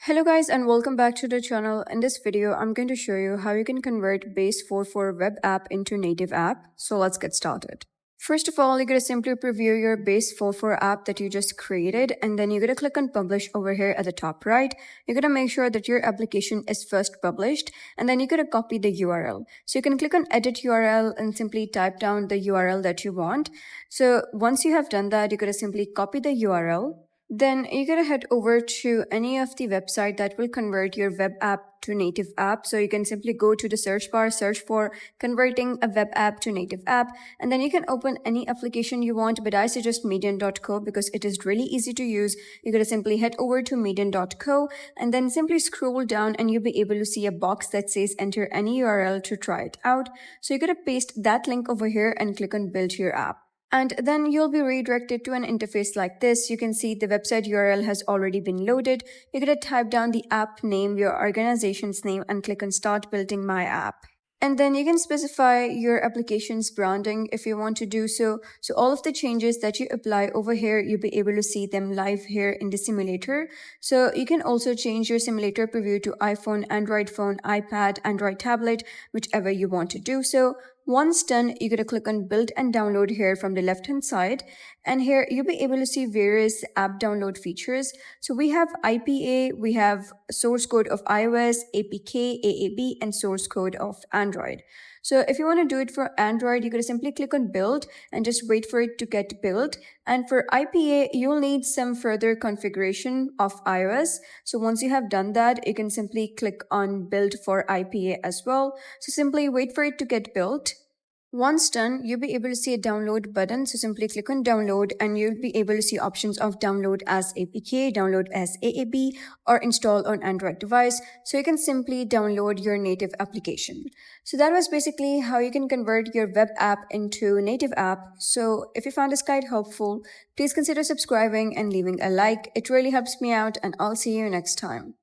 Hello guys and welcome back to the channel. In this video, I'm going to show you how you can convert Base44 web app into native app. So let's get started. First of all, you're going to simply preview your Base44 app that you just created, and then you're going to click on publish over here at the top right. You're going to make sure that your application is first published, and then you're going to copy the URL. So you can click on edit URL and simply type down the URL that you want. So once you have done that, you're going to simply copy the URL. Then you're going to head over to any of the website that will convert your web app to native app. So you can simply go to the search bar, search for converting a web app to native app, and then you can open any application you want, but I suggest median.co because it is really easy to use. You're going to simply head over to median.co and then simply scroll down and you'll be able to see a box that says enter any URL to try it out. So you're going to paste that link over here and click on build your app. And then you'll be redirected to an interface like this. You can see the website URL has already been loaded. You're going to type down the app name, your organization's name, and click on start building my app. And then you can specify your application's branding if you want to do so. So all of the changes that you apply over here, you'll be able to see them live here in the simulator. So you can also change your simulator preview to iPhone, Android phone, iPad, Android tablet, whichever you want to do so. Once done, you're going to click on build and download here from the left hand side. And here you'll be able to see various app download features. So we have IPA, we have source code of iOS, APK, AAB, and source code of Android. So if you want to do it for Android, you're going to simply click on build and just wait for it to get built. And for IPA, you'll need some further configuration of iOS. So once you have done that, you can simply click on build for IPA as well. So simply wait for it to get built. Once done, you'll be able to see a download button. So simply click on download and you'll be able to see options of download as APK, download as AAB, or install on Android device. So you can simply download your native application. So that was basically how you can convert your web app into native app. So if you found this guide helpful, please consider subscribing and leaving a like. It really helps me out, and I'll see you next time.